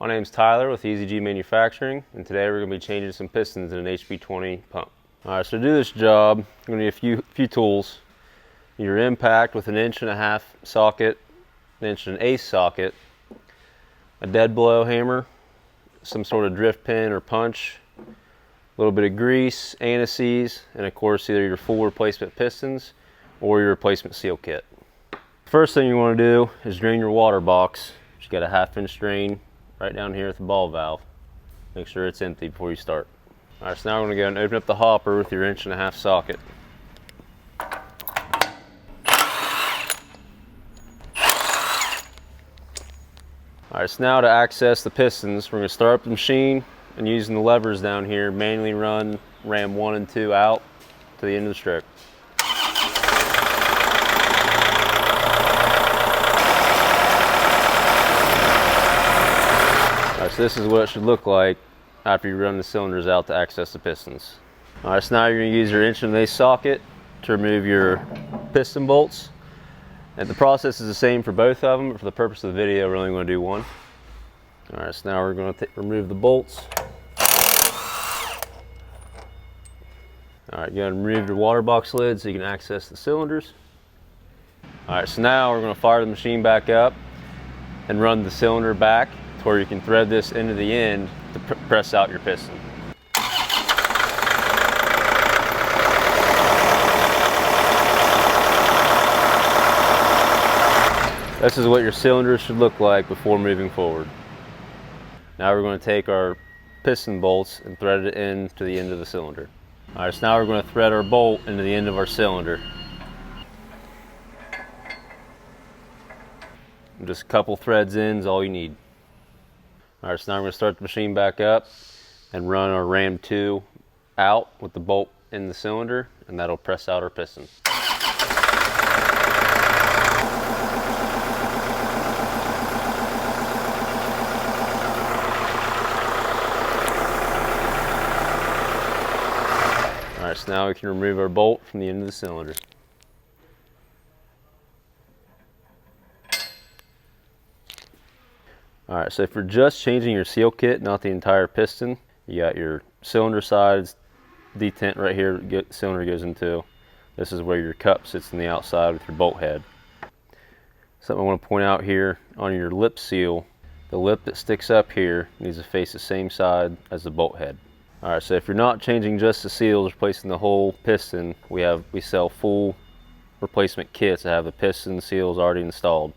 My name's Tyler with EZG Manufacturing, and today we're going to be changing some pistons in an HP20 pump. Alright, so to do this job, you're going to need a few tools. Your impact with an 1.5" socket, an 1/8" socket, a dead blow hammer, some sort of drift pin or punch, a little bit of grease, anti-seize, and of course either your full replacement pistons or your replacement seal kit. First thing you want to do is drain your water box. You got a 1/2" drain right down here at the ball valve. Make sure it's empty before you start. Alright, so now we're going to go and open up the hopper with your 1.5" socket. Alright, so now to access the pistons, we're going to start up the machine and using the levers down here, manually run ram 1 and 2 out to the end of the stroke. Alright, so this is what it should look like after you run the cylinders out to access the pistons. Alright, so now you're going to use your 1/8" socket to remove your piston bolts. And the process is the same for both of them, but for the purpose of the video, we're only going to do one. Alright, so now we're going to remove the bolts. Alright, go ahead and remove your water box lid so you can access the cylinders. Alright, so now we're going to fire the machine back up and run the cylinder back to where you can thread this into the end to press out your piston. This is what your cylinder should look like before moving forward. Now we're going to take our piston bolts and thread it into the end of the cylinder. Alright, so now we're going to thread our bolt into the end of our cylinder. And just a couple threads in is all you need. Alright, so now we're going to start the machine back up and run our ram 2 out with the bolt in the cylinder, and that'll press out our piston. Alright, so now we can remove our bolt from the end of the cylinder. Alright, so if you're just changing your seal kit, not the entire piston, you got your cylinder sides, detent right here, the cylinder goes into. This is where your cup sits on the outside with your bolt head. Something I want to point out here, on your lip seal, the lip that sticks up here needs to face the same side as the bolt head. Alright, so if you're not changing just the seals, replacing the whole piston, we sell full replacement kits that have the piston seals already installed.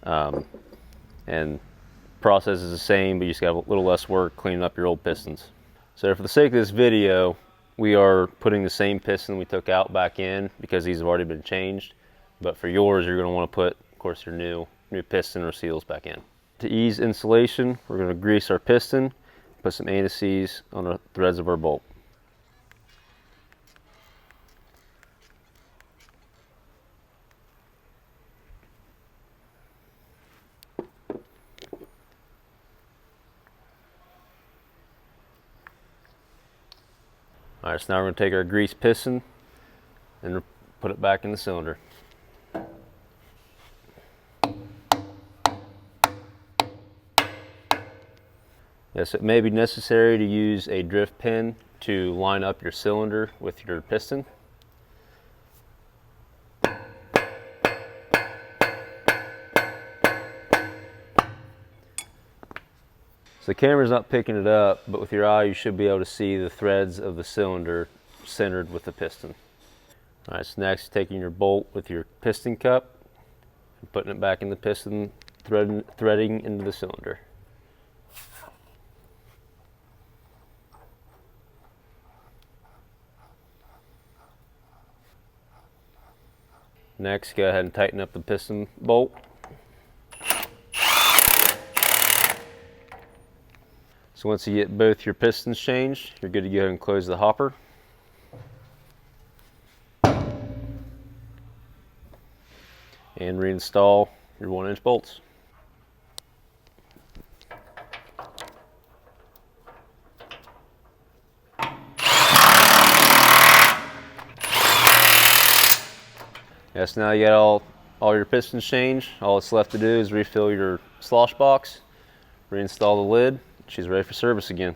And process is the same, but you just got a little less work cleaning up your old pistons. So for the sake of this video, we are putting the same piston we took out back in because these have already been changed. But for yours, you're going to want to put, of course, your new piston or seals back in. To ease installation, we're going to grease our piston, put some anti-seize on the threads of our bolt. Alright, so now we're going to take our greased piston and put it back in the cylinder. Yes, it may be necessary to use a drift pin to line up your cylinder with your piston. So the camera's not picking it up, but with your eye you should be able to see the threads of the cylinder centered with the piston. Alright, so next taking your bolt with your piston cup and putting it back in the piston, threading into the cylinder. Next, go ahead and tighten up the piston bolt. So once you get both your pistons changed, you're good to go ahead and close the hopper. And reinstall your 1" bolts. Yes, now you got all your pistons changed. All it's left to do is refill your slosh box, reinstall the lid. She's ready for service again.